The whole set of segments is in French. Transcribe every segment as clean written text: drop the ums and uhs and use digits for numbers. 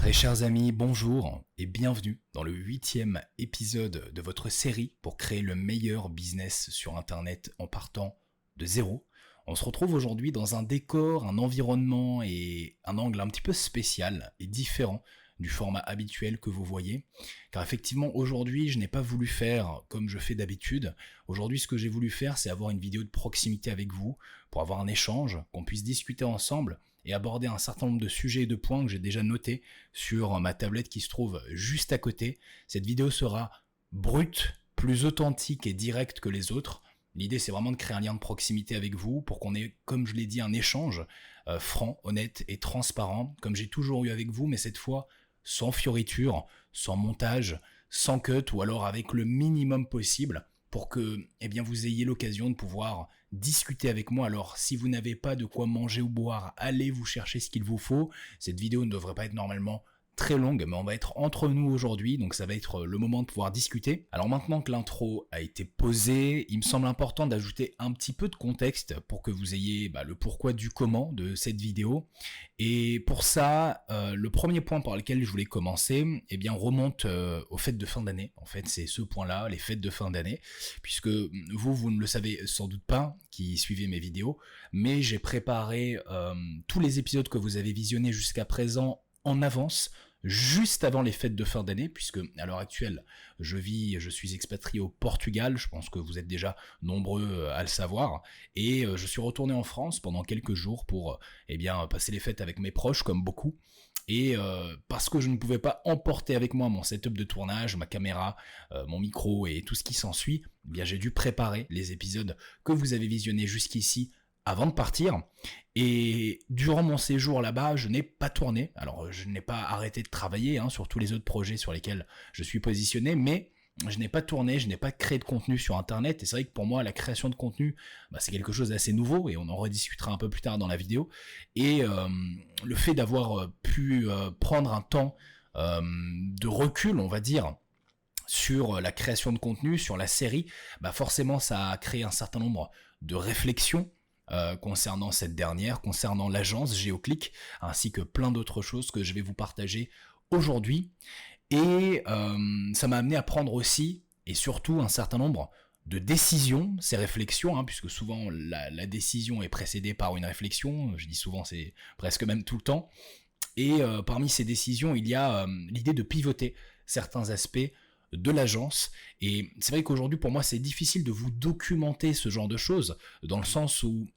Très chers amis, bonjour et bienvenue dans le 8e épisode de votre série pour créer le meilleur business sur Internet en partant de zéro. On se retrouve aujourd'hui dans un décor, un environnement et un angle un petit peu spécial et différent du format habituel que vous voyez. Car effectivement, aujourd'hui, je n'ai pas voulu faire comme je fais d'habitude. Aujourd'hui, ce que j'ai voulu faire, c'est avoir une vidéo de proximité avec vous pour avoir un échange, qu'on puisse discuter ensemble et aborder un certain nombre de sujets et de points que j'ai déjà notés sur ma tablette qui se trouve juste à côté. Cette vidéo sera brute, plus authentique et directe que les autres. L'idée, c'est vraiment de créer un lien de proximité avec vous pour qu'on ait, comme je l'ai dit, un échange franc, honnête et transparent, comme j'ai toujours eu avec vous, mais cette fois sans fioriture, sans montage, sans cut ou alors avec le minimum possible pour que vous ayez l'occasion de pouvoir discuter avec moi. Alors si vous n'avez pas de quoi manger ou boire, allez vous chercher ce qu'il vous faut. Cette vidéo ne devrait pas être normalement très longue, mais on va être entre nous aujourd'hui, donc ça va être le moment de pouvoir discuter. Alors maintenant que l'intro a été posée, il me semble important d'ajouter un petit peu de contexte pour que vous ayez le pourquoi du comment de cette vidéo. Et pour ça, le premier point par lequel je voulais commencer, remonte aux fêtes de fin d'année. En fait, c'est ce point-là, les fêtes de fin d'année, puisque vous ne le savez sans doute pas, qui suivez mes vidéos, mais j'ai préparé tous les épisodes que vous avez visionnés jusqu'à présent en avance, juste avant les fêtes de fin d'année, puisque à l'heure actuelle, je suis expatrié au Portugal, je pense que vous êtes déjà nombreux à le savoir, et je suis retourné en France pendant quelques jours pour passer les fêtes avec mes proches, comme beaucoup, et parce que je ne pouvais pas emporter avec moi mon setup de tournage, ma caméra, mon micro et tout ce qui s'ensuit, j'ai dû préparer les épisodes que vous avez visionnés jusqu'ici avant de partir. Et durant mon séjour là-bas, je n'ai pas tourné. Alors, je n'ai pas arrêté de travailler sur tous les autres projets sur lesquels je suis positionné, mais je n'ai pas tourné, je n'ai pas créé de contenu sur Internet. Et c'est vrai que pour moi, la création de contenu, c'est quelque chose d'assez nouveau, et on en rediscutera un peu plus tard dans la vidéo. Et le fait d'avoir pu prendre un temps de recul, on va dire, sur la création de contenu, sur la série, forcément, ça a créé un certain nombre de réflexions concernant cette dernière, concernant l'agence Géoclick, ainsi que plein d'autres choses que je vais vous partager aujourd'hui. Et ça m'a amené à prendre aussi, et surtout, un certain nombre de décisions, ces réflexions, puisque souvent la décision est précédée par une réflexion, je dis souvent, c'est presque même tout le temps, et parmi ces décisions, il y a l'idée de pivoter certains aspects de l'agence. Et c'est vrai qu'aujourd'hui, pour moi, c'est difficile de vous documenter ce genre de choses, dans le sens où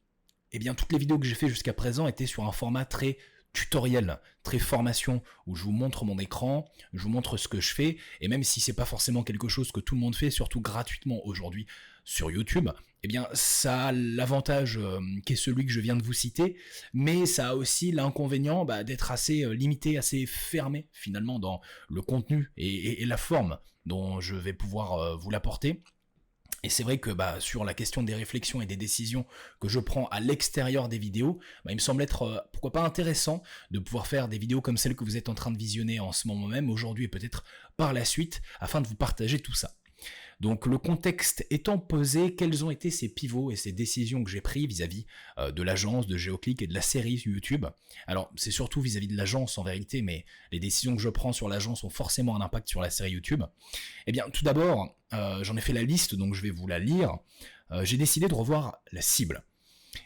toutes les vidéos que j'ai fait jusqu'à présent étaient sur un format très tutoriel, très formation, où je vous montre mon écran, je vous montre ce que je fais, et même si c'est pas forcément quelque chose que tout le monde fait, surtout gratuitement aujourd'hui sur YouTube, ça a l'avantage qu'est celui que je viens de vous citer, mais ça a aussi l'inconvénient d'être assez limité, assez fermé finalement dans le contenu et la forme dont je vais pouvoir vous l'apporter. Et c'est vrai que sur la question des réflexions et des décisions que je prends à l'extérieur des vidéos, il me semble être pourquoi pas intéressant de pouvoir faire des vidéos comme celle que vous êtes en train de visionner en ce moment même, aujourd'hui et peut-être par la suite, afin de vous partager tout ça. Donc le contexte étant posé, quels ont été ces pivots et ces décisions que j'ai pris vis-à-vis de l'agence, de Géoclick et de la série YouTube. Alors c'est surtout vis-à-vis de l'agence en vérité, mais les décisions que je prends sur l'agence ont forcément un impact sur la série YouTube. Tout d'abord, j'en ai fait la liste, donc je vais vous la lire. J'ai décidé de revoir la cible.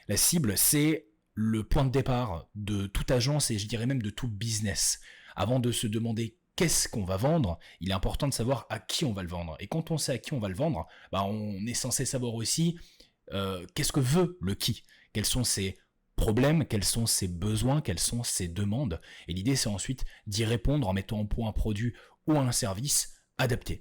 La cible, c'est le point de départ de toute agence et je dirais même de tout business. Avant de se demander qu'est-ce qu'on va vendre, il est important de savoir à qui on va le vendre. Et quand on sait à qui on va le vendre, on est censé savoir aussi qu'est-ce que veut le qui, quels sont ses problèmes, quels sont ses besoins, quelles sont ses demandes. Et l'idée, c'est ensuite d'y répondre en mettant en point un produit ou un service adapté.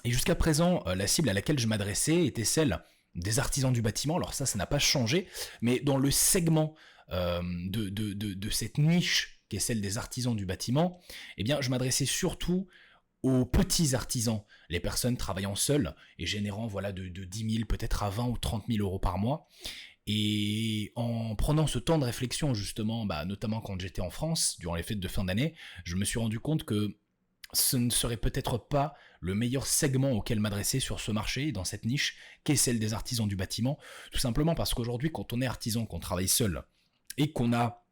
Et jusqu'à présent, la cible à laquelle je m'adressais était celle des artisans du bâtiment. Alors ça n'a pas changé, mais dans le segment de cette niche qui est celle des artisans du bâtiment, je m'adressais surtout aux petits artisans, les personnes travaillant seules et générant de 10 000 peut-être à 20 ou 30 000 euros par mois. Et en prenant ce temps de réflexion justement, notamment quand j'étais en France, durant les fêtes de fin d'année, je me suis rendu compte que ce ne serait peut-être pas le meilleur segment auquel m'adresser sur ce marché, dans cette niche, qu'est celle des artisans du bâtiment, tout simplement parce qu'aujourd'hui, quand on est artisan, qu'on travaille seul, et qu'on a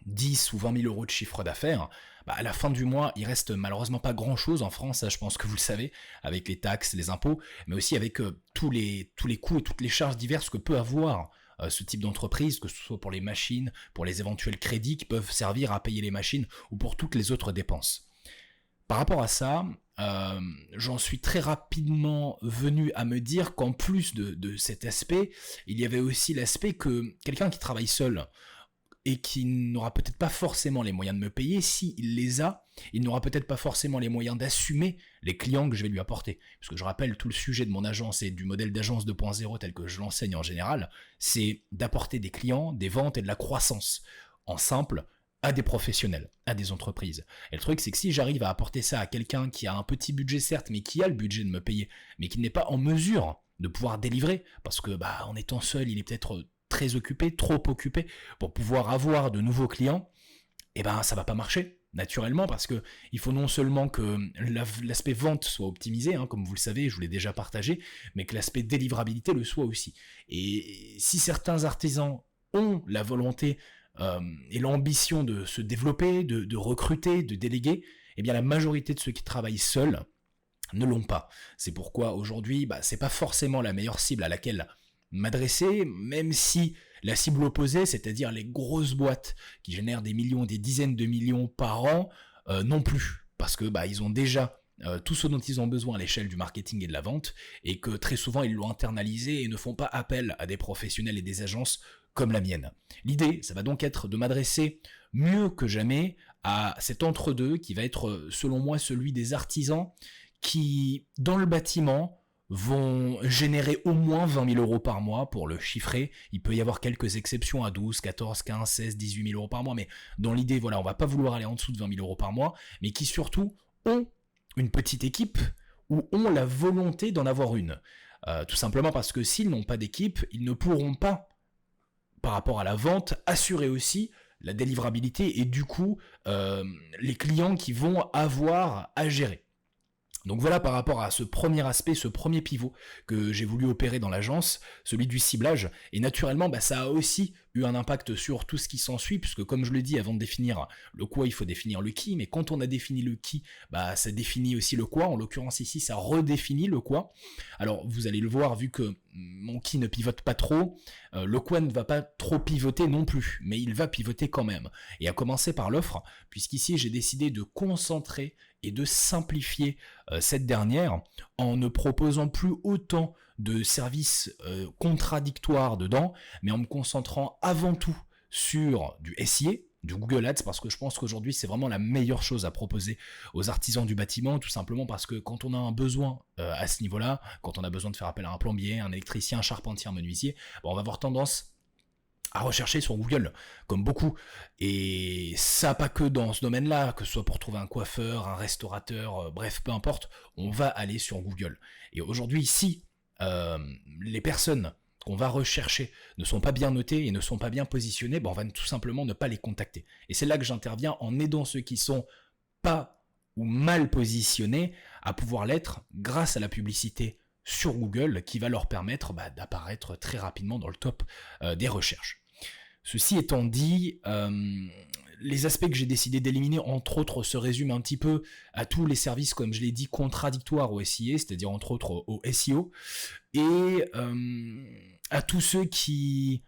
10 ou 20 000 euros de chiffre d'affaires, à la fin du mois, il reste malheureusement pas grand-chose en France, je pense que vous le savez, avec les taxes, les impôts, mais aussi avec tous les coûts et toutes les charges diverses que peut avoir ce type d'entreprise, que ce soit pour les machines, pour les éventuels crédits qui peuvent servir à payer les machines ou pour toutes les autres dépenses. Par rapport à ça, j'en suis très rapidement venu à me dire qu'en plus de cet aspect, il y avait aussi l'aspect que quelqu'un qui travaille seul et qui n'aura peut-être pas forcément les moyens de me payer, s'il les a, il n'aura peut-être pas forcément les moyens d'assumer les clients que je vais lui apporter. Parce que je rappelle, tout le sujet de mon agence et du modèle d'agence 2.0 tel que je l'enseigne en général, c'est d'apporter des clients, des ventes et de la croissance en simple à des professionnels, à des entreprises. Et le truc, c'est que si j'arrive à apporter ça à quelqu'un qui a un petit budget certes, mais qui a le budget de me payer, mais qui n'est pas en mesure de pouvoir délivrer, parce que en étant seul, il est peut-être très occupé, trop occupé, pour pouvoir avoir de nouveaux clients, ça va pas marcher, naturellement, parce que il faut non seulement que l'aspect vente soit optimisé, comme vous le savez, je vous l'ai déjà partagé, mais que l'aspect délivrabilité le soit aussi. Et si certains artisans ont la volonté et l'ambition de se développer, de recruter, de déléguer, la majorité de ceux qui travaillent seuls ne l'ont pas. C'est pourquoi aujourd'hui, c'est pas forcément la meilleure cible à laquelle m'adresser, même si la cible opposée, c'est-à-dire les grosses boîtes qui génèrent des millions, des dizaines de millions par an, non plus. Parce que ils ont déjà tout ce dont ils ont besoin à l'échelle du marketing et de la vente, et que très souvent ils l'ont internalisé et ne font pas appel à des professionnels et des agences comme la mienne. L'idée, ça va donc être de m'adresser mieux que jamais à cet entre-deux qui va être, selon moi, celui des artisans qui, dans le bâtiment, vont générer au moins 20 000 euros par mois pour le chiffrer. Il peut y avoir quelques exceptions à 12, 14, 15, 16, 18 000 euros par mois, mais dans l'idée, on va pas vouloir aller en dessous de 20 000 euros par mois, mais qui surtout ont une petite équipe ou ont la volonté d'en avoir une. Tout simplement parce que s'ils n'ont pas d'équipe, ils ne pourront pas, par rapport à la vente, assurer aussi la délivrabilité et du coup les clients qui vont avoir à gérer. Donc voilà par rapport à ce premier aspect, ce premier pivot que j'ai voulu opérer dans l'agence, celui du ciblage. Et naturellement, ça a aussi eu un impact sur tout ce qui s'ensuit, puisque comme je le dis, avant de définir le quoi, il faut définir le qui, mais quand on a défini le qui, ça définit aussi le quoi. En l'occurrence ici, ça redéfinit le quoi. Alors vous allez le voir, vu que mon qui ne pivote pas trop, le quoi ne va pas trop pivoter non plus, mais il va pivoter quand même. Et à commencer par l'offre, puisqu'ici j'ai décidé de concentrer et de simplifier cette dernière en ne proposant plus autant de services contradictoires dedans, mais en me concentrant avant tout sur du SIA, du Google Ads, parce que je pense qu'aujourd'hui c'est vraiment la meilleure chose à proposer aux artisans du bâtiment, tout simplement parce que quand on a un besoin à ce niveau-là, quand on a besoin de faire appel à un plombier, un électricien, un charpentier, un menuisier, on va avoir tendance à rechercher sur Google, comme beaucoup. Et ça, pas que dans ce domaine-là, que ce soit pour trouver un coiffeur, un restaurateur, bref, peu importe, on va aller sur Google. Et aujourd'hui, si les personnes qu'on va rechercher ne sont pas bien notées et ne sont pas bien positionnées, on va tout simplement ne pas les contacter. Et c'est là que j'interviens en aidant ceux qui sont pas ou mal positionnés à pouvoir l'être grâce à la publicité sur Google qui va leur permettre d'apparaître très rapidement dans le top des recherches. Ceci étant dit, les aspects que j'ai décidé d'éliminer, entre autres, se résument un petit peu à tous les services, comme je l'ai dit, contradictoires au SIA, c'est-à-dire entre autres au SEO, et à tous ceux qui,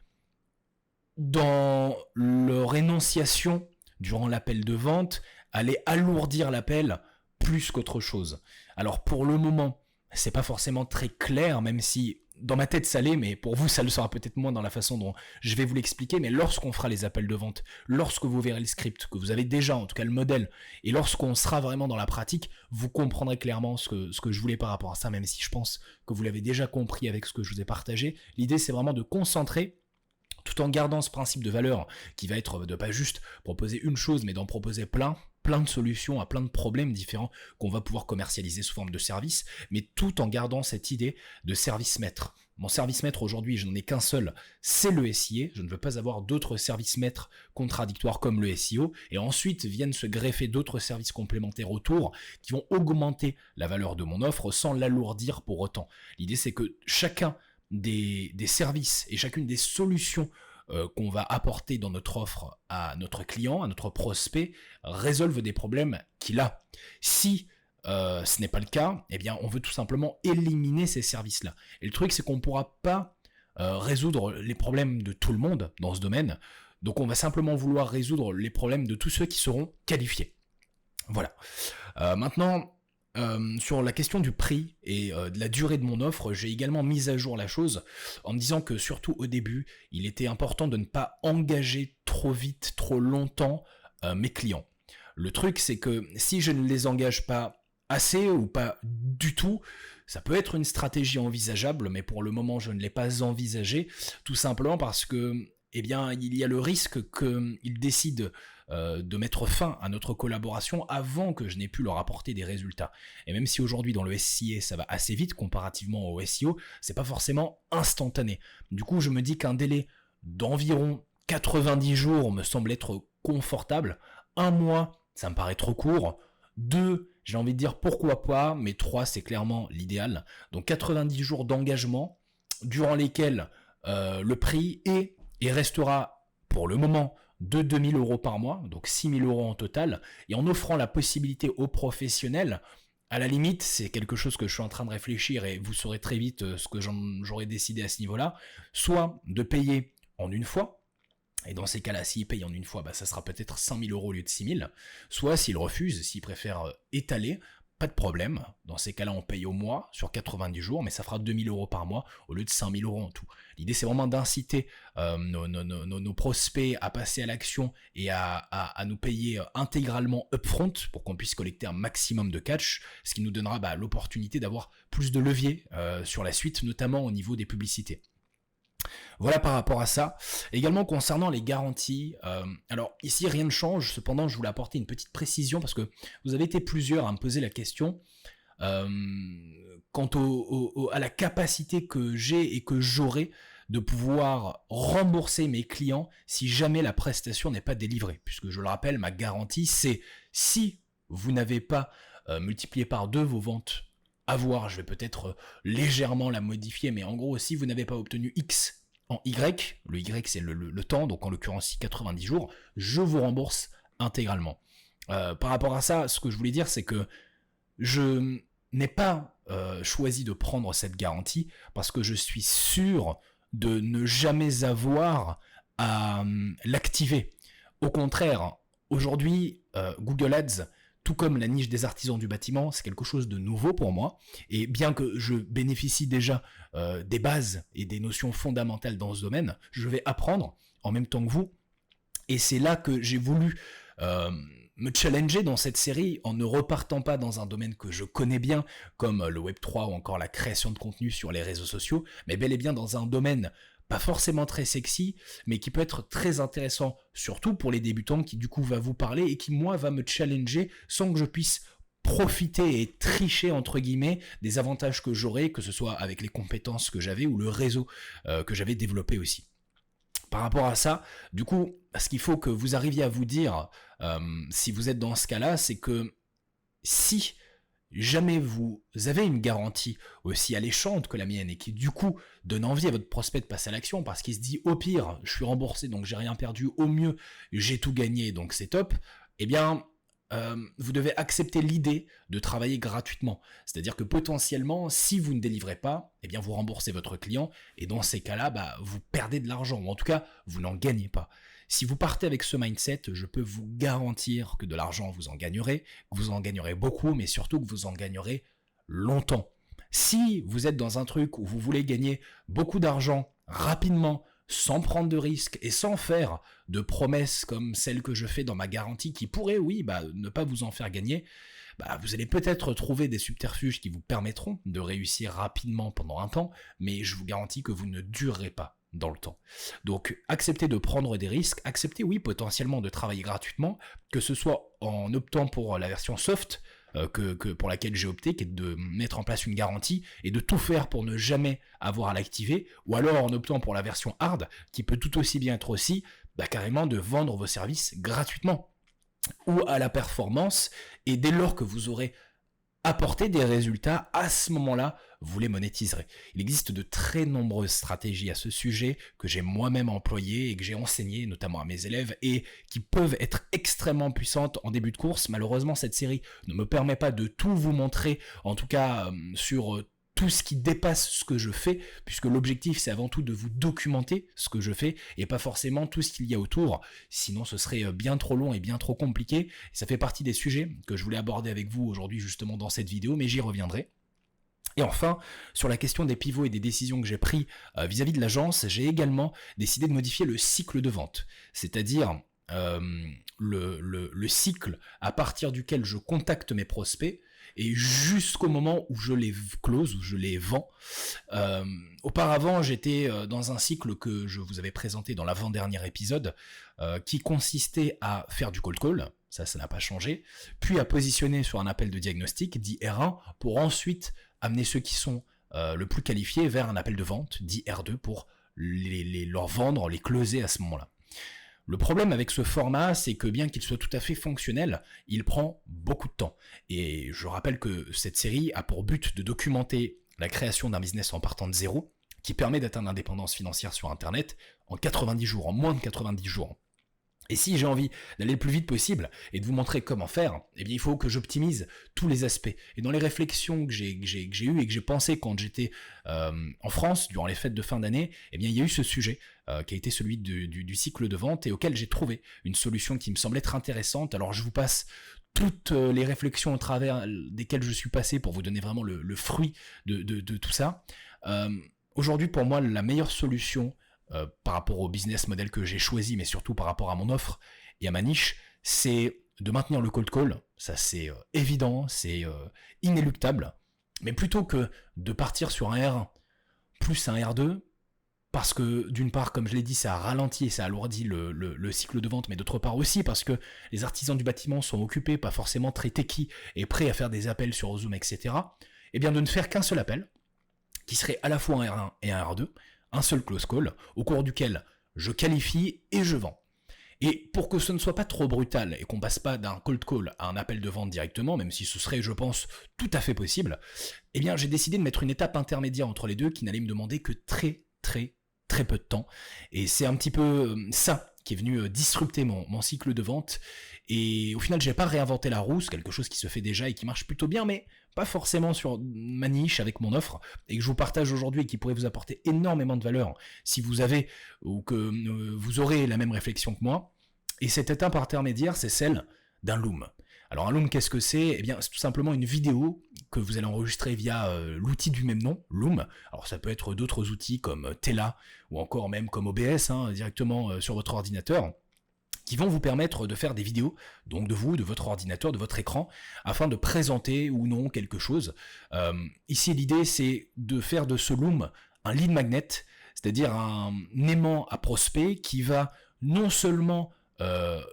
dans leur énonciation durant l'appel de vente, allaient alourdir l'appel plus qu'autre chose. Alors pour le moment, c'est pas forcément très clair, même si dans ma tête ça l'est, mais pour vous ça le sera peut-être moins dans la façon dont je vais vous l'expliquer, mais lorsqu'on fera les appels de vente, lorsque vous verrez le script, que vous avez déjà en tout cas le modèle, et lorsqu'on sera vraiment dans la pratique, vous comprendrez clairement ce que je voulais par rapport à ça, même si je pense que vous l'avez déjà compris avec ce que je vous ai partagé. L'idée c'est vraiment de concentrer, tout en gardant ce principe de valeur qui va être de pas juste proposer une chose, mais d'en proposer plein de solutions à plein de problèmes différents qu'on va pouvoir commercialiser sous forme de service, mais tout en gardant cette idée de service maître. Mon service maître aujourd'hui, je n'en ai qu'un seul, c'est le SIA. Je ne veux pas avoir d'autres services maîtres contradictoires comme le SEO, et ensuite viennent se greffer d'autres services complémentaires autour qui vont augmenter la valeur de mon offre sans l'alourdir pour autant. L'idée c'est que chacun des services et chacune des solutions qu'on va apporter dans notre offre à notre client, à notre prospect, résolvent des problèmes qu'il a. Si ce n'est pas le cas, eh bien on veut tout simplement éliminer ces services-là. Et le truc, c'est qu'on ne pourra pas résoudre les problèmes de tout le monde dans ce domaine. Donc on va simplement vouloir résoudre les problèmes de tous ceux qui seront qualifiés. Voilà. Maintenant, sur la question du prix et de la durée de mon offre, j'ai également mis à jour la chose en me disant que surtout au début, il était important de ne pas engager trop vite, trop longtemps mes clients. Le truc, c'est que si je ne les engage pas assez ou pas du tout, ça peut être une stratégie envisageable, mais pour le moment, je ne l'ai pas envisagé, tout simplement parce que, eh bien, il y a le risque qu'ils décident de mettre fin à notre collaboration avant que je n'ai pu leur apporter des résultats. Et même si aujourd'hui dans le SIA ça va assez vite comparativement au SEO, c'est pas forcément instantané. Du coup, je me dis qu'un délai d'environ 90 jours me semble être confortable. 1 mois, ça me paraît trop court. 2, j'ai envie de dire pourquoi pas, mais 3, c'est clairement l'idéal. Donc 90 jours d'engagement, durant lesquels le prix est et restera pour le moment de 2 000 € par mois, donc 6 000 € en total, et en offrant la possibilité aux professionnels, à la limite, c'est quelque chose que je suis en train de réfléchir et vous saurez très vite ce que j'aurais décidé à ce niveau-là, soit de payer en une fois, et dans ces cas-là, s'ils payent en une fois, ça sera peut-être 5 000 € au lieu de 6 000, soit s'ils refusent, s'ils préfèrent étaler, pas de problème, dans ces cas-là on paye au mois sur 90 jours, mais ça fera 2 000 € par mois au lieu de 5 000 € en tout. L'idée c'est vraiment d'inciter nos prospects à passer à l'action et à nous payer intégralement upfront pour qu'on puisse collecter un maximum de cash, ce qui nous donnera l'opportunité d'avoir plus de levier sur la suite, notamment au niveau des publicités. Voilà par rapport à ça. Également concernant les garanties, alors ici rien ne change, cependant je voulais apporter une petite précision parce que vous avez été plusieurs à me poser la question quant à la capacité que j'ai et que j'aurai de pouvoir rembourser mes clients si jamais la prestation n'est pas délivrée. Puisque je le rappelle, ma garantie c'est si vous n'avez pas multiplié par 2 vos ventes à voir, je vais peut-être légèrement la modifier, mais en gros, si vous n'avez pas obtenu X en Y, le Y c'est le temps, donc en l'occurrence 90 jours, je vous rembourse intégralement. Par rapport à ça, ce que je voulais dire, c'est que je n'ai pas choisi de prendre cette garantie parce que je suis sûr de ne jamais avoir à l'activer. Au contraire, aujourd'hui, Google Ads, tout comme la niche des artisans du bâtiment, c'est quelque chose de nouveau pour moi. Et bien que je bénéficie déjà des bases et des notions fondamentales dans ce domaine, je vais apprendre en même temps que vous. Et c'est là que j'ai voulu me challenger dans cette série en ne repartant pas dans un domaine que je connais bien, comme le Web3 ou encore la création de contenu sur les réseaux sociaux, mais bel et bien dans un domaine pas forcément très sexy, mais qui peut être très intéressant, surtout pour les débutants, qui du coup va vous parler et qui moi va me challenger sans que je puisse profiter et tricher entre guillemets des avantages que j'aurai, que ce soit avec les compétences que j'avais ou le réseau que j'avais développé aussi. Par rapport à ça, du coup, ce qu'il faut que vous arriviez à vous dire, si vous êtes dans ce cas-là, c'est que si jamais vous avez une garantie aussi alléchante que la mienne et qui du coup donne envie à votre prospect de passer à l'action parce qu'il se dit au pire je suis remboursé donc j'ai rien perdu, au mieux j'ai tout gagné donc c'est top, eh bien vous devez accepter l'idée de travailler gratuitement. C'est-à-dire que potentiellement, si vous ne délivrez pas, eh bien vous remboursez votre client et dans ces cas-là, vous perdez de l'argent ou en tout cas, vous n'en gagnez pas. Si vous partez avec ce mindset, je peux vous garantir que de l'argent vous en gagnerez, que vous en gagnerez beaucoup, mais surtout que vous en gagnerez longtemps. Si vous êtes dans un truc où vous voulez gagner beaucoup d'argent rapidement, sans prendre de risques et sans faire de promesses comme celles que je fais dans ma garantie qui pourraient, oui, ne pas vous en faire gagner, vous allez peut-être trouver des subterfuges qui vous permettront de réussir rapidement pendant un temps, mais je vous garantis que vous ne durerez pas dans le temps. Donc, acceptez de prendre des risques, acceptez, oui, potentiellement de travailler gratuitement, que ce soit en optant pour la version soft, que pour laquelle j'ai opté, qui est de mettre en place une garantie et de tout faire pour ne jamais avoir à l'activer, ou alors en optant pour la version hard, qui peut tout aussi bien être aussi carrément de vendre vos services gratuitement ou à la performance, et dès lors que vous aurez apporter des résultats, à ce moment-là, vous les monétiserez. Il existe de très nombreuses stratégies à ce sujet que j'ai moi-même employées et que j'ai enseignées notamment à mes élèves et qui peuvent être extrêmement puissantes en début de course. Malheureusement, cette série ne me permet pas de tout vous montrer, en tout cas sur tout ce qui dépasse ce que je fais, puisque l'objectif c'est avant tout de vous documenter ce que je fais et pas forcément tout ce qu'il y a autour, sinon ce serait bien trop long et bien trop compliqué. Et ça fait partie des sujets que je voulais aborder avec vous aujourd'hui justement dans cette vidéo, mais j'y reviendrai. Et enfin, sur la question des pivots et des décisions que j'ai prises vis-à-vis de l'agence, j'ai également décidé de modifier le cycle de vente, c'est-à-dire le cycle à partir duquel je contacte mes prospects et jusqu'au moment où je les close, où je les vends. Auparavant, j'étais dans un cycle que je vous avais présenté dans l'avant-dernier épisode, qui consistait à faire du cold call, ça n'a pas changé, puis à positionner sur un appel de diagnostic, dit R1, pour ensuite amener ceux qui sont le plus qualifiés vers un appel de vente, dit R2, pour leur vendre, les closer à ce moment-là. Le problème avec ce format, c'est que bien qu'il soit tout à fait fonctionnel, il prend beaucoup de temps. Et je rappelle que cette série a pour but de documenter la création d'un business en partant de zéro, qui permet d'atteindre l'indépendance financière sur Internet en 90 jours, en moins de 90 jours. Et si j'ai envie d'aller le plus vite possible et de vous montrer comment faire, eh bien il faut que j'optimise tous les aspects. Et dans les réflexions que j'ai eues et que j'ai pensé quand j'étais en France, durant les fêtes de fin d'année, eh bien il y a eu ce sujet qui a été celui du cycle de vente et auquel j'ai trouvé une solution qui me semble être intéressante. Alors je vous passe toutes les réflexions au travers desquelles je suis passé pour vous donner vraiment le fruit de tout ça. Aujourd'hui pour moi la meilleure solution par rapport au business model que j'ai choisi, mais surtout par rapport à mon offre et à ma niche, c'est de maintenir le cold call. Ça c'est évident, c'est inéluctable. Mais plutôt que de partir sur un R1 plus un R2, parce que d'une part, comme je l'ai dit, ça ralentit et ça alourdit le cycle de vente, mais d'autre part aussi parce que les artisans du bâtiment sont occupés, pas forcément très techy et prêts à faire des appels sur Zoom, etc. Et bien de ne faire qu'un seul appel, qui serait à la fois un R1 et un R2, un seul close call, au cours duquel je qualifie et je vends. Et pour que ce ne soit pas trop brutal et qu'on passe pas d'un cold call à un appel de vente directement, même si ce serait, je pense, tout à fait possible, eh bien j'ai décidé de mettre une étape intermédiaire entre les deux qui n'allait me demander que très peu de temps. Et c'est un petit peu ça qui est venu disrupter mon cycle de vente. Et au final, j'ai pas réinventé la roue, c'est quelque chose qui se fait déjà et qui marche plutôt bien, mais pas forcément sur ma niche avec mon offre, et que je vous partage aujourd'hui et qui pourrait vous apporter énormément de valeur si vous avez ou que vous aurez la même réflexion que moi. Et cette étape intermédiaire, c'est celle d'un loom. Alors un loom, qu'est-ce que c'est ? Eh bien, c'est tout simplement une vidéo que vous allez enregistrer via l'outil du même nom, Loom. Alors ça peut être d'autres outils comme Tela ou encore même comme OBS, directement sur votre ordinateur, qui vont vous permettre de faire des vidéos, donc de vous, de votre ordinateur, de votre écran, afin de présenter ou non quelque chose. Ici, l'idée, c'est de faire de ce Loom un lead magnet, c'est-à-dire un aimant à prospect qui va non seulement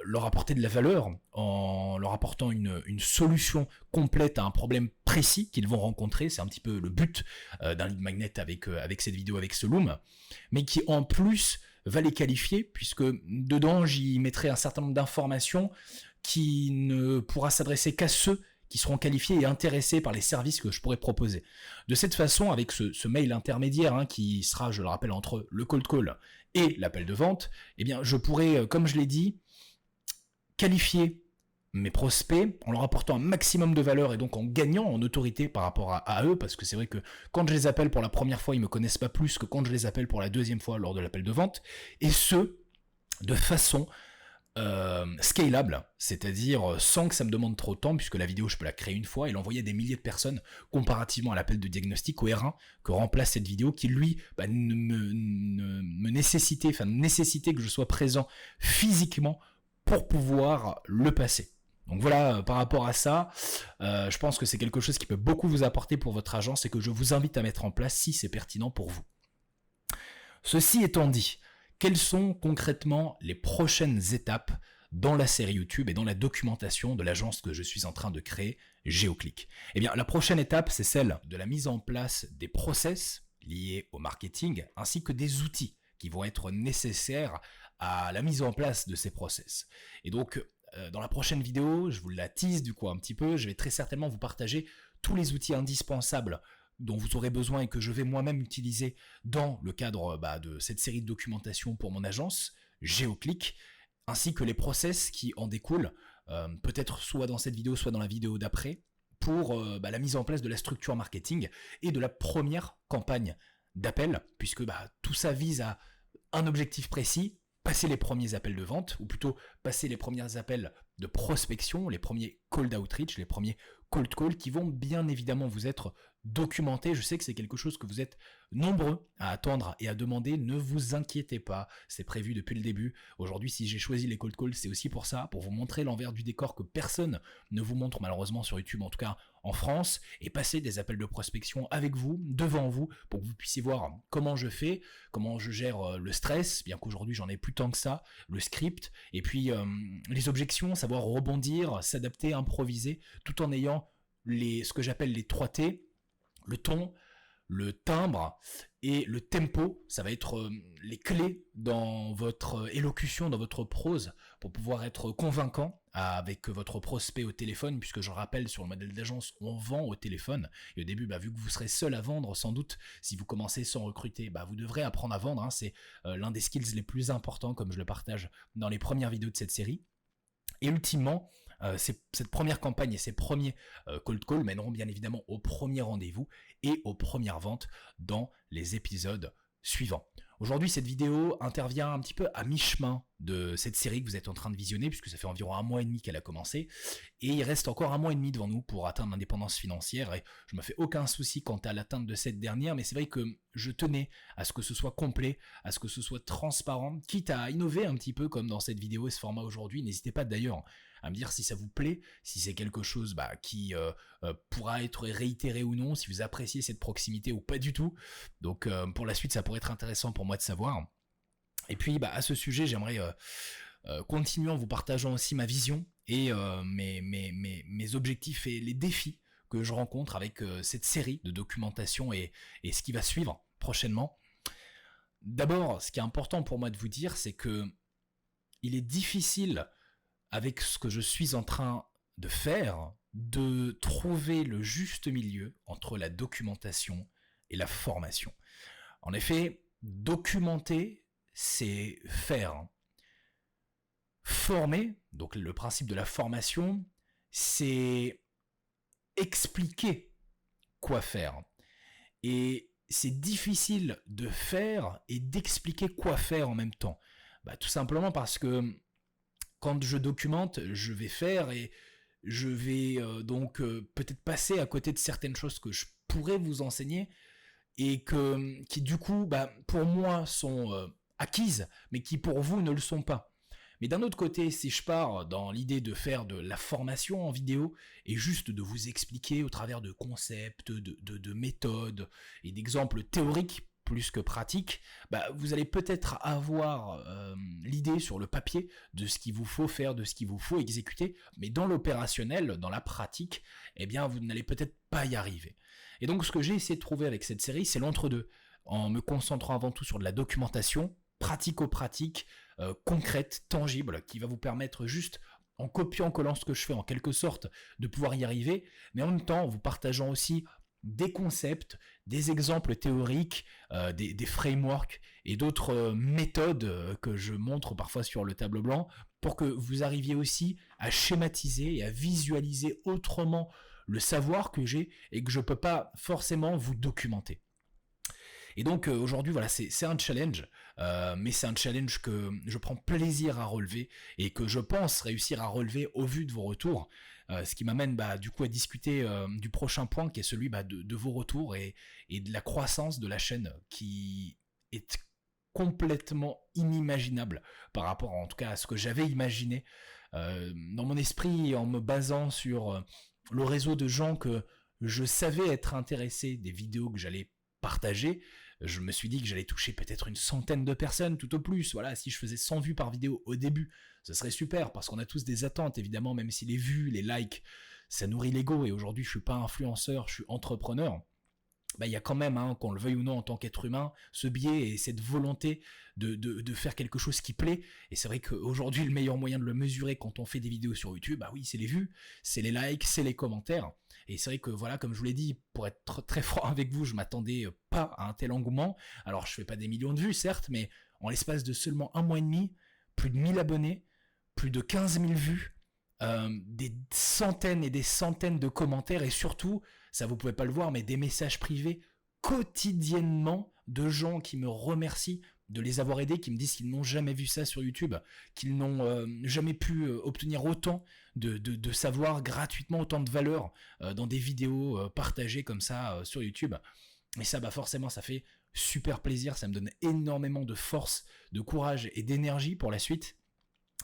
leur apporter de la valeur en leur apportant une solution complète à un problème précis qu'ils vont rencontrer, c'est un petit peu le but d'un lead magnet avec cette vidéo, avec ce Loom, mais qui en plus va les qualifier, puisque dedans j'y mettrai un certain nombre d'informations qui ne pourra s'adresser qu'à ceux qui seront qualifiés et intéressés par les services que je pourrais proposer. De cette façon, avec ce mail intermédiaire qui sera, je le rappelle, entre le cold call et l'appel de vente, eh bien, je pourrais, comme je l'ai dit, qualifier mes prospects en leur apportant un maximum de valeur et donc en gagnant en autorité par rapport à eux, parce que c'est vrai que quand je les appelle pour la première fois, ils me connaissent pas plus que quand je les appelle pour la deuxième fois lors de l'appel de vente, et ce, de façon scalable, c'est-à-dire sans que ça me demande trop de temps, puisque la vidéo je peux la créer une fois et l'envoyer à des milliers de personnes comparativement à l'appel de diagnostic au R1 que remplace cette vidéo qui lui nécessitait que je sois présent physiquement pour pouvoir le passer. Donc voilà, par rapport à ça, je pense que c'est quelque chose qui peut beaucoup vous apporter pour votre agence et que je vous invite à mettre en place si c'est pertinent pour vous. Ceci étant dit, quelles sont concrètement les prochaines étapes dans la série YouTube et dans la documentation de l'agence que je suis en train de créer, Géoclick ? Eh bien, la prochaine étape, c'est celle de la mise en place des process liés au marketing, ainsi que des outils qui vont être nécessaires à la mise en place de ces process. Et donc, dans la prochaine vidéo, je vous la tease du coup un petit peu, je vais très certainement vous partager tous les outils indispensables dont vous aurez besoin et que je vais moi-même utiliser dans le cadre de cette série de documentation pour mon agence, GeoClick, ainsi que les process qui en découlent, peut-être soit dans cette vidéo, soit dans la vidéo d'après, pour la mise en place de la structure marketing et de la première campagne d'appel, puisque tout ça vise à un objectif précis, passer les premiers appels de vente, ou plutôt passer les premiers appels de prospection, les premiers call d'outreach, les premiers cold call qui vont bien évidemment vous être documentés. Je sais que c'est quelque chose que vous êtes nombreux à attendre et à demander. Ne vous inquiétez pas, c'est prévu depuis le début. Aujourd'hui, si j'ai choisi les cold calls, c'est aussi pour ça, pour vous montrer l'envers du décor que personne ne vous montre malheureusement sur YouTube, en tout cas en France, et passer des appels de prospection avec vous, devant vous, pour que vous puissiez voir comment je fais, comment je gère le stress, bien qu'aujourd'hui j'en ai plus tant que ça, le script, et puis les objections, savoir rebondir, s'adapter, improviser, tout en ayant ce que j'appelle les 3 T, le ton, le timbre et le tempo. Ça va être les clés dans votre élocution, dans votre prose, pour pouvoir être convaincant avec votre prospect au téléphone, puisque je rappelle, sur le modèle d'agence, on vend au téléphone. Et au début, vu que vous serez seul à vendre, sans doute, si vous commencez sans recruter, vous devrez apprendre à vendre. C'est l'un des skills les plus importants, comme je le partage dans les premières vidéos de cette série. Et ultimement, cette première campagne et ces premiers cold calls mèneront bien évidemment au premier rendez-vous et aux premières ventes dans les épisodes suivants. Aujourd'hui, cette vidéo intervient un petit peu à mi-chemin de cette série que vous êtes en train de visionner, puisque ça fait environ 1 mois et demi qu'elle a commencé, et il reste encore 1 mois et demi devant nous pour atteindre l'indépendance financière, et je me fais aucun souci quant à l'atteinte de cette dernière, mais c'est vrai que je tenais à ce que ce soit complet, à ce que ce soit transparent, quitte à innover un petit peu comme dans cette vidéo et ce format aujourd'hui. N'hésitez pas d'ailleurs à me dire si ça vous plaît, si c'est quelque chose qui pourra être réitéré ou non, si vous appréciez cette proximité ou pas du tout. Donc pour la suite, ça pourrait être intéressant pour moi de savoir. Et puis à ce sujet, j'aimerais continuer en vous partageant aussi ma vision et mes objectifs et les défis que je rencontre avec cette série de documentation et ce qui va suivre prochainement. D'abord, ce qui est important pour moi de vous dire, c'est que il est difficile, avec ce que je suis en train de faire, de trouver le juste milieu entre la documentation et la formation. En effet, documenter, c'est faire. Former, donc le principe de la formation, c'est expliquer quoi faire. Et c'est difficile de faire et d'expliquer quoi faire en même temps. Tout simplement parce que quand je documente, je vais faire et je vais donc peut-être passer à côté de certaines choses que je pourrais vous enseigner et qui du coup, pour moi, sont acquises, mais qui pour vous ne le sont pas. Mais d'un autre côté, si je pars dans l'idée de faire de la formation en vidéo et juste de vous expliquer au travers de concepts, de méthodes et d'exemples théoriques plus que pratiques, vous allez peut-être avoir l'idée sur le papier de ce qu'il vous faut faire, de ce qu'il vous faut exécuter, mais dans l'opérationnel, dans la pratique, vous n'allez peut-être pas y arriver. Et donc ce que j'ai essayé de trouver avec cette série, c'est l'entre-deux, en me concentrant avant tout sur de la documentation, pratico-pratique, concrète, tangible, qui va vous permettre juste, en copiant-collant ce que je fais en quelque sorte, de pouvoir y arriver, mais en même temps en vous partageant aussi des concepts, des exemples théoriques, des frameworks et d'autres méthodes que je montre parfois sur le tableau blanc pour que vous arriviez aussi à schématiser et à visualiser autrement le savoir que j'ai et que je ne peux pas forcément vous documenter. Et donc aujourd'hui, voilà, c'est un challenge, mais c'est un challenge que je prends plaisir à relever et que je pense réussir à relever au vu de vos retours. Ce qui m'amène du coup à discuter du prochain point qui est celui de vos retours et de la croissance de la chaîne qui est complètement inimaginable par rapport en tout cas à ce que j'avais imaginé dans mon esprit en me basant sur le réseau de gens que je savais être intéressés des vidéos que j'allais partager. Je me suis dit que j'allais toucher peut-être une centaine de personnes tout au plus. Voilà, si je faisais 100 vues par vidéo au début, ce serait super parce qu'on a tous des attentes évidemment, même si les vues, les likes, ça nourrit l'ego et aujourd'hui je suis pas influenceur, je suis entrepreneur. bah, il y a quand même, hein, qu'on le veuille ou non en tant qu'être humain, ce biais et cette volonté de faire quelque chose qui plaît. Et c'est vrai qu'aujourd'hui, le meilleur moyen de le mesurer quand on fait des vidéos sur YouTube, bah oui, c'est les vues, c'est les likes, c'est les commentaires. Et c'est vrai que voilà, comme je vous l'ai dit, pour être très franc avec vous, je m'attendais pas à un tel engouement. Alors je fais pas des millions de vues, certes, mais en l'espace de seulement un mois et demi, plus de 1000 abonnés, plus de 15 000 vues, des centaines et des centaines de commentaires et surtout, ça vous pouvez pas le voir, mais des messages privés quotidiennement de gens qui me remercient de les avoir aidés, qui me disent qu'ils n'ont jamais vu ça sur YouTube, qu'ils n'ont jamais pu obtenir autant de savoir gratuitement, autant de valeur dans des vidéos partagées comme ça sur YouTube. Et ça, bah forcément, ça fait super plaisir, ça me donne énormément de force, de courage et d'énergie pour la suite.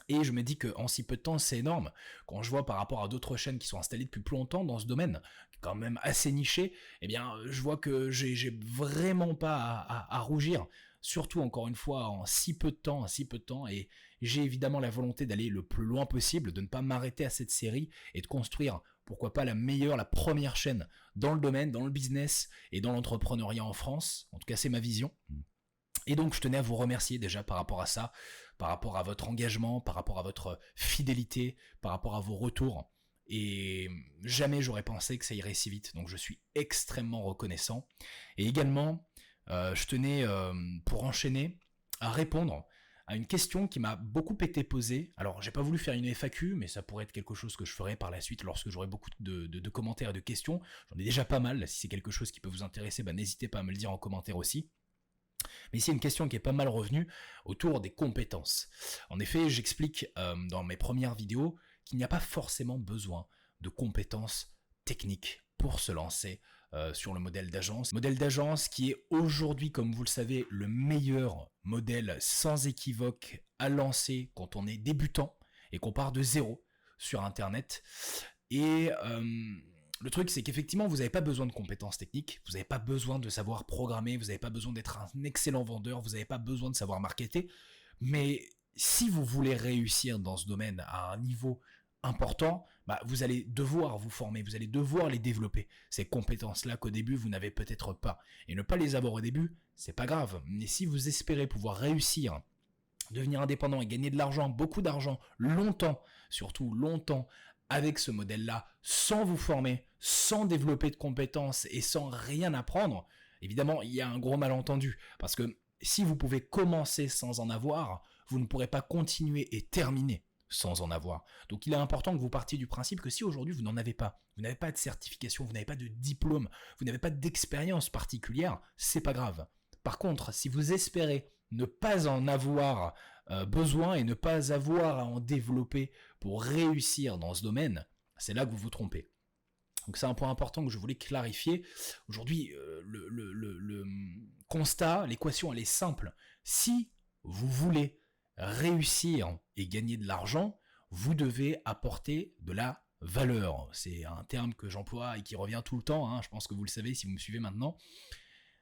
Et je me dis qu'en si peu de temps, c'est énorme. Quand je vois par rapport à d'autres chaînes qui sont installées depuis plus longtemps dans ce domaine, quand même assez niché, eh bien, je vois que j'ai vraiment pas à rougir. Surtout, encore une fois, en si peu de temps, et j'ai évidemment la volonté d'aller le plus loin possible, de ne pas m'arrêter à cette série et de construire, pourquoi pas, la première chaîne dans le domaine, dans le business et dans l'entrepreneuriat en France. En tout cas, c'est ma vision. Et donc je tenais à vous remercier déjà par rapport à ça, par rapport à votre engagement, par rapport à votre fidélité, par rapport à vos retours. Et jamais j'aurais pensé que ça irait si vite, donc je suis extrêmement reconnaissant. Et également, je tenais, pour enchaîner, à répondre à une question qui m'a beaucoup été posée. Alors j'ai pas voulu faire une FAQ, mais ça pourrait être quelque chose que je ferai par la suite lorsque j'aurai beaucoup de commentaires et de questions. J'en ai déjà pas mal, si c'est quelque chose qui peut vous intéresser, bah, n'hésitez pas à me le dire en commentaire aussi. Mais ici, une question qui est pas mal revenue autour des compétences. En effet, j'explique dans mes premières vidéos qu'il n'y a pas forcément besoin de compétences techniques pour se lancer sur le modèle d'agence. Modèle d'agence qui est aujourd'hui, comme vous le savez, le meilleur modèle sans équivoque à lancer quand on est débutant et qu'on part de zéro sur Internet. Et le truc, c'est qu'effectivement, vous n'avez pas besoin de compétences techniques, vous n'avez pas besoin de savoir programmer, vous n'avez pas besoin d'être un excellent vendeur, vous n'avez pas besoin de savoir marketer, mais si vous voulez réussir dans ce domaine à un niveau important, bah, vous allez devoir vous former, vous allez devoir les développer, ces compétences-là qu'au début, vous n'avez peut-être pas. Et ne pas les avoir au début, c'est pas grave, mais si vous espérez pouvoir réussir, devenir indépendant et gagner de l'argent, beaucoup d'argent, longtemps, surtout longtemps, avec ce modèle-là, sans vous former, sans développer de compétences et sans rien apprendre, évidemment, il y a un gros malentendu. Parce que si vous pouvez commencer sans en avoir, vous ne pourrez pas continuer et terminer sans en avoir. Donc il est important que vous partiez du principe que si aujourd'hui vous n'en avez pas, vous n'avez pas de certification, vous n'avez pas de diplôme, vous n'avez pas d'expérience particulière, c'est pas grave. Par contre, si vous espérez ne pas en avoir besoin et ne pas avoir à en développer pour réussir dans ce domaine, c'est là que vous vous trompez. Donc c'est un point important que je voulais clarifier. Aujourd'hui, le constat, l'équation, elle est simple. Si vous voulez réussir et gagner de l'argent, vous devez apporter de la valeur. C'est un terme que j'emploie et qui revient tout le temps, hein. Je pense que vous le savez si vous me suivez maintenant.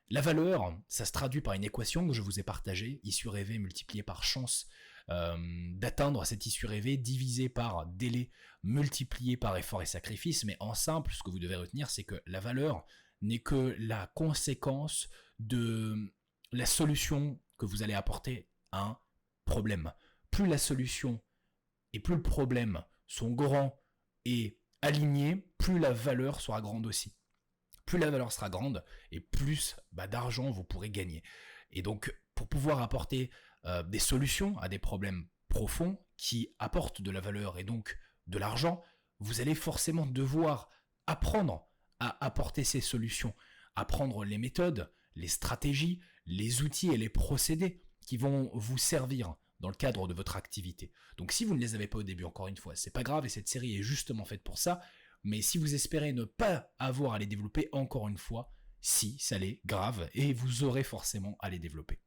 La valeur, ça se traduit par une équation que je vous ai partagée, issue rêvée multipliée par chance d'atteindre cette issue rêvée, divisée par délai, multiplié par effort et sacrifice. Mais en simple, ce que vous devez retenir, c'est que la valeur n'est que la conséquence de la solution que vous allez apporter à un problème. Plus la solution et plus le problème sont grands et alignés, plus la valeur sera grande aussi. Plus la valeur sera grande et plus d'argent vous pourrez gagner. Et donc, pour pouvoir apporter des solutions à des problèmes profonds qui apportent de la valeur et donc de l'argent, vous allez forcément devoir apprendre à apporter ces solutions, apprendre les méthodes, les stratégies, les outils et les procédés qui vont vous servir dans le cadre de votre activité. Donc si vous ne les avez pas au début, encore une fois, c'est pas grave et cette série est justement faite pour ça. Mais si vous espérez ne pas avoir à les développer, encore une fois, si, ça l'est, grave, et vous aurez forcément à les développer.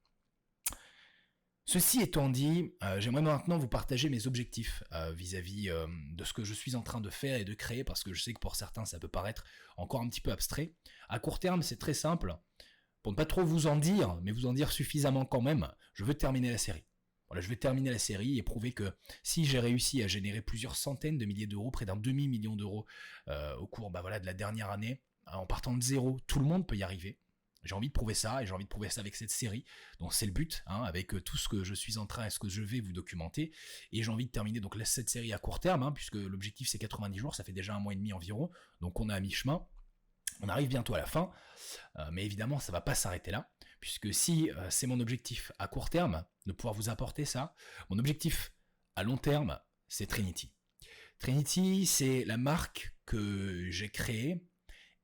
Ceci étant dit, j'aimerais maintenant vous partager mes objectifs vis-à-vis de ce que je suis en train de faire et de créer, parce que je sais que pour certains, ça peut paraître encore un petit peu abstrait. À court terme, c'est très simple. Pour ne pas trop vous en dire, mais vous en dire suffisamment quand même, je veux terminer la série. Voilà, je vais terminer la série et prouver que si j'ai réussi à générer plusieurs centaines de milliers d'euros, près d'un demi-million d'euros au cours de la dernière année, en partant de zéro, tout le monde peut y arriver. J'ai envie de prouver ça, et j'ai envie de prouver ça avec cette série. Donc c'est le but, avec tout ce que je suis en train et ce que je vais vous documenter. Et j'ai envie de terminer donc cette série à court terme, puisque l'objectif c'est 90 jours, ça fait déjà 1 mois et demi environ. Donc on est à mi-chemin. On arrive bientôt à la fin, mais évidemment ça va pas s'arrêter là, puisque si c'est mon objectif à court terme, de pouvoir vous apporter ça, mon objectif à long terme, c'est Trinity. Trinity, c'est la marque que j'ai créée,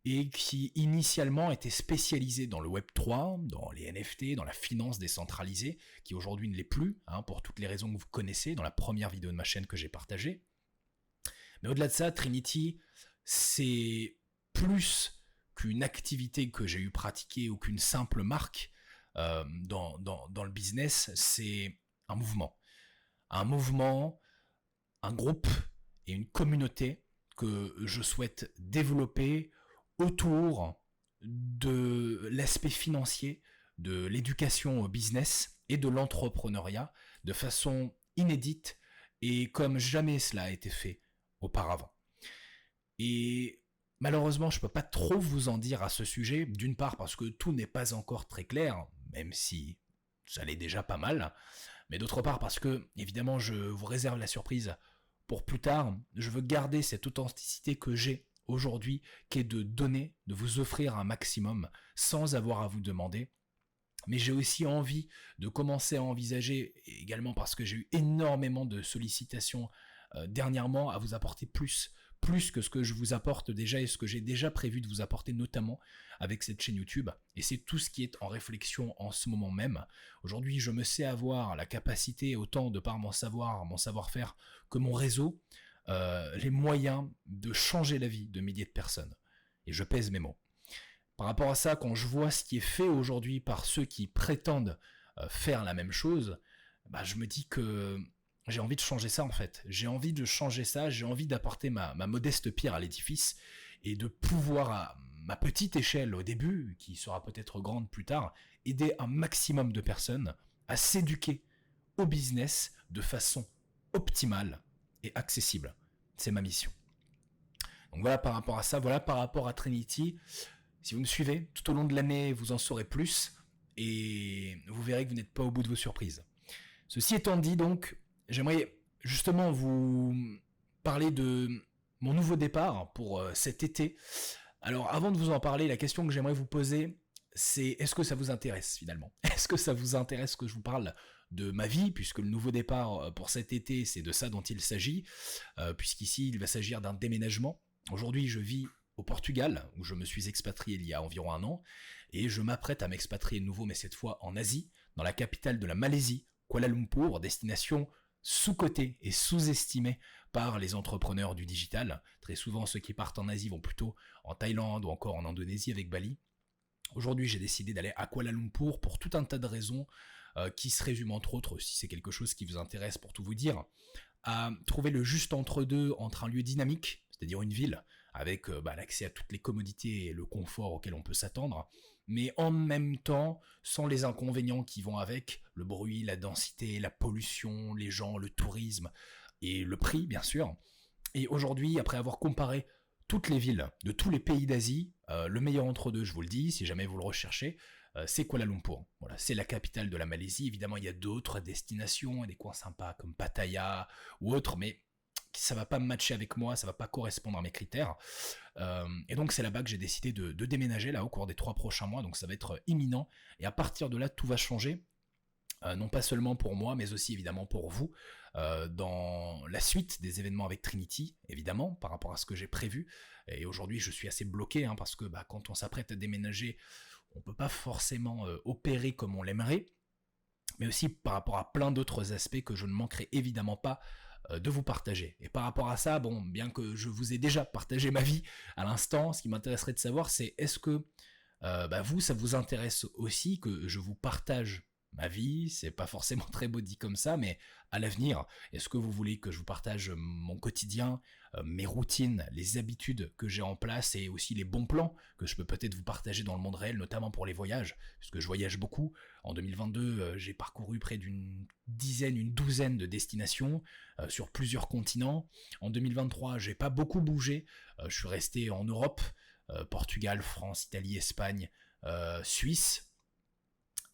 et qui initialement était spécialisé dans le Web3, dans les NFT, dans la finance décentralisée, qui aujourd'hui ne l'est plus, pour toutes les raisons que vous connaissez dans la première vidéo de ma chaîne que j'ai partagée. Mais au-delà de ça, Trinity, c'est plus qu'une activité que j'ai eu pratiquée ou qu'une simple marque dans le business, c'est un mouvement. Un mouvement, un groupe et une communauté que je souhaite développer autour de l'aspect financier, de l'éducation au business et de l'entrepreneuriat de façon inédite et comme jamais cela a été fait auparavant. Et malheureusement, je ne peux pas trop vous en dire à ce sujet, d'une part parce que tout n'est pas encore très clair, même si ça l'est déjà pas mal, mais d'autre part parce que, évidemment, je vous réserve la surprise pour plus tard. Je veux garder cette authenticité que j'ai aujourd'hui, qui est de donner, de vous offrir un maximum sans avoir à vous demander. Mais j'ai aussi envie de commencer à envisager, également parce que j'ai eu énormément de sollicitations dernièrement, à vous apporter plus que ce que je vous apporte déjà et ce que j'ai déjà prévu de vous apporter, notamment avec cette chaîne YouTube. Et c'est tout ce qui est en réflexion en ce moment même. Aujourd'hui, je me sais avoir la capacité, autant de par mon savoir, mon savoir-faire, que mon réseau, les moyens de changer la vie de milliers de personnes. Et je pèse mes mots. Par rapport à ça, quand je vois ce qui est fait aujourd'hui par ceux qui prétendent faire la même chose, je me dis que j'ai envie de changer ça en fait. J'ai envie de changer ça, j'ai envie d'apporter ma modeste pierre à l'édifice et de pouvoir, à ma petite échelle au début, qui sera peut-être grande plus tard, aider un maximum de personnes à s'éduquer au business de façon optimale et accessible. C'est ma mission. Donc voilà par rapport à ça, voilà par rapport à Trinity. Si vous me suivez, tout au long de l'année, vous en saurez plus et vous verrez que vous n'êtes pas au bout de vos surprises. Ceci étant dit donc, j'aimerais justement vous parler de mon nouveau départ pour cet été. Alors avant de vous en parler, la question que j'aimerais vous poser, c'est est-ce que ça vous intéresse finalement ? Est-ce que ça vous intéresse que je vous parle de ma vie, puisque le nouveau départ pour cet été, c'est de ça dont il s'agit, puisqu'ici il va s'agir d'un déménagement. Aujourd'hui je vis au Portugal, où je me suis expatrié il y a environ 1 an, et je m'apprête à m'expatrier de nouveau, mais cette fois en Asie, dans la capitale de la Malaisie, Kuala Lumpur, destination sous-cotée et sous-estimée par les entrepreneurs du digital. Très souvent, ceux qui partent en Asie vont plutôt en Thaïlande ou encore en Indonésie avec Bali. Aujourd'hui, j'ai décidé d'aller à Kuala Lumpur pour tout un tas de raisons qui se résument entre autres, si c'est quelque chose qui vous intéresse pour tout vous dire, à trouver le juste entre-deux entre un lieu dynamique, c'est-à-dire une ville, avec l'accès à toutes les commodités et le confort auquel on peut s'attendre, mais en même temps sans les inconvénients qui vont avec, le bruit, la densité, la pollution, les gens, le tourisme et le prix bien sûr. Et aujourd'hui, après avoir comparé toutes les villes de tous les pays d'Asie, le meilleur entre deux, je vous le dis, si jamais vous le recherchez, c'est Kuala Lumpur. Voilà, c'est la capitale de la Malaisie. Évidemment, il y a d'autres destinations et des coins sympas comme Pattaya ou autres, mais ça va pas me matcher avec moi, ça va pas correspondre à mes critères. Et donc c'est là-bas que j'ai décidé de déménager là au cours des 3 prochains mois, donc ça va être imminent. Et à partir de là, tout va changer. Non pas seulement pour moi, mais aussi évidemment pour vous, dans la suite des événements avec Trinity, évidemment, par rapport à ce que j'ai prévu. Et aujourd'hui, je suis assez bloqué, parce que quand on s'apprête à déménager, on peut pas forcément opérer comme on l'aimerait, mais aussi par rapport à plein d'autres aspects que je ne manquerai évidemment pas de vous partager. Et par rapport à ça, bien que je vous ai déjà partagé ma vie à l'instant, ce qui m'intéresserait de savoir, c'est est-ce que vous, ça vous intéresse aussi que je vous partage ma vie? C'est pas forcément très beau dit comme ça, mais à l'avenir, est-ce que vous voulez que je vous partage mon quotidien, mes routines, les habitudes que j'ai en place et aussi les bons plans que je peux peut-être vous partager dans le monde réel, notamment pour les voyages, puisque je voyage beaucoup. En 2022, j'ai parcouru près d'une douzaine de destinations sur plusieurs continents. En 2023, j'ai pas beaucoup bougé, je suis resté en Europe, Portugal, France, Italie, Espagne, Suisse.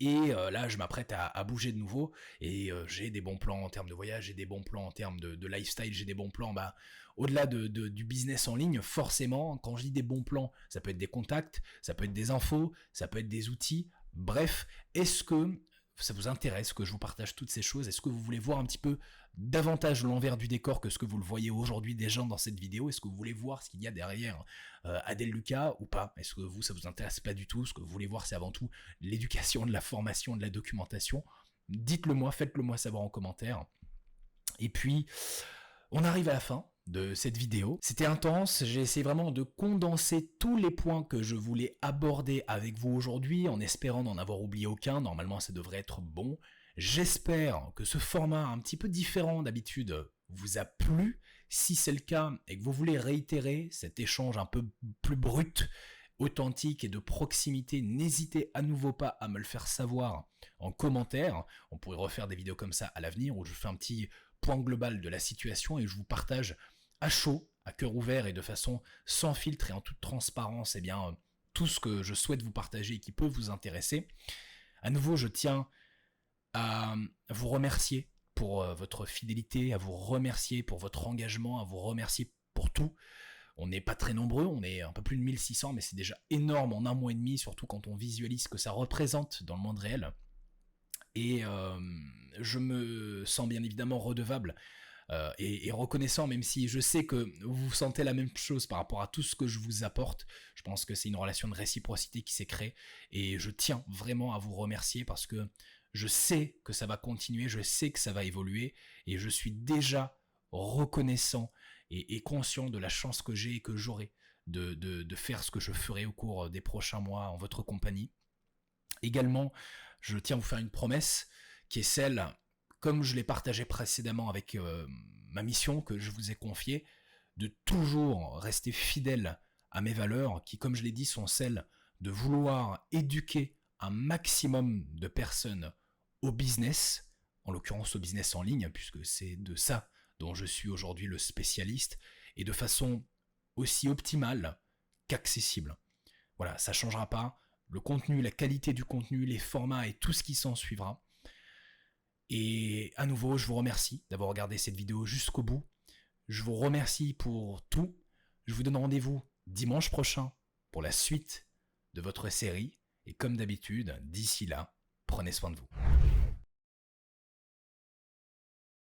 Et là, je m'apprête à bouger de nouveau et j'ai des bons plans en termes de voyage, j'ai des bons plans en termes de lifestyle, j'ai des bons plans au-delà du business en ligne. Forcément, quand je dis des bons plans, ça peut être des contacts, ça peut être des infos, ça peut être des outils. Bref, est-ce que ça vous intéresse que je vous partage toutes ces choses? Est-ce que vous voulez voir un petit peu davantage l'envers du décor que ce que vous le voyez aujourd'hui déjà dans cette vidéo? Est-ce que vous voulez voir ce qu'il y a derrière Adèle Lucas ou pas? Est-ce que ça vous intéresse pas du tout? Ce que vous voulez voir, c'est avant tout l'éducation, de la formation, de la documentation. Dites-le moi, faites-le moi savoir en commentaire. Et puis, on arrive à la fin de cette vidéo. C'était intense, j'ai essayé vraiment de condenser tous les points que je voulais aborder avec vous aujourd'hui, en espérant n'en avoir oublié aucun. Normalement, ça devrait être bon. J'espère que ce format un petit peu différent d'habitude vous a plu. Si c'est le cas et que vous voulez réitérer cet échange un peu plus brut, authentique et de proximité, n'hésitez à nouveau pas à me le faire savoir en commentaire. On pourrait refaire des vidéos comme ça à l'avenir où je fais un petit point global de la situation et je vous partage à chaud, à cœur ouvert et de façon sans filtre et en toute transparence, tout ce que je souhaite vous partager et qui peut vous intéresser. À nouveau, je tiens à vous remercier pour votre fidélité, à vous remercier pour votre engagement, à vous remercier pour tout. On n'est pas très nombreux, on est un peu plus de 1600, mais c'est déjà énorme en un mois et demi, surtout quand on visualise ce que ça représente dans le monde réel. Et je me sens bien évidemment redevable et reconnaissant, même si je sais que vous sentez la même chose par rapport à tout ce que je vous apporte. Je pense que c'est une relation de réciprocité qui s'est créée et je tiens vraiment à vous remercier parce que je sais que ça va continuer, je sais que ça va évoluer et je suis déjà reconnaissant et conscient de la chance que j'ai et que j'aurai de faire ce que je ferai au cours des prochains mois en votre compagnie. Également, je tiens à vous faire une promesse qui est celle, comme je l'ai partagé précédemment avec ma mission que je vous ai confiée, de toujours rester fidèle à mes valeurs qui, comme je l'ai dit, sont celles de vouloir éduquer un maximum de personnes au business, en l'occurrence au business en ligne, puisque c'est de ça dont je suis aujourd'hui le spécialiste, et de façon aussi optimale qu'accessible. Voilà, ça ne changera pas. Le contenu, la qualité du contenu, les formats et tout ce qui s'en suivra. Et à nouveau, je vous remercie d'avoir regardé cette vidéo jusqu'au bout. Je vous remercie pour tout. Je vous donne rendez-vous dimanche prochain pour la suite de votre série. Et comme d'habitude, d'ici là, prenez soin de vous.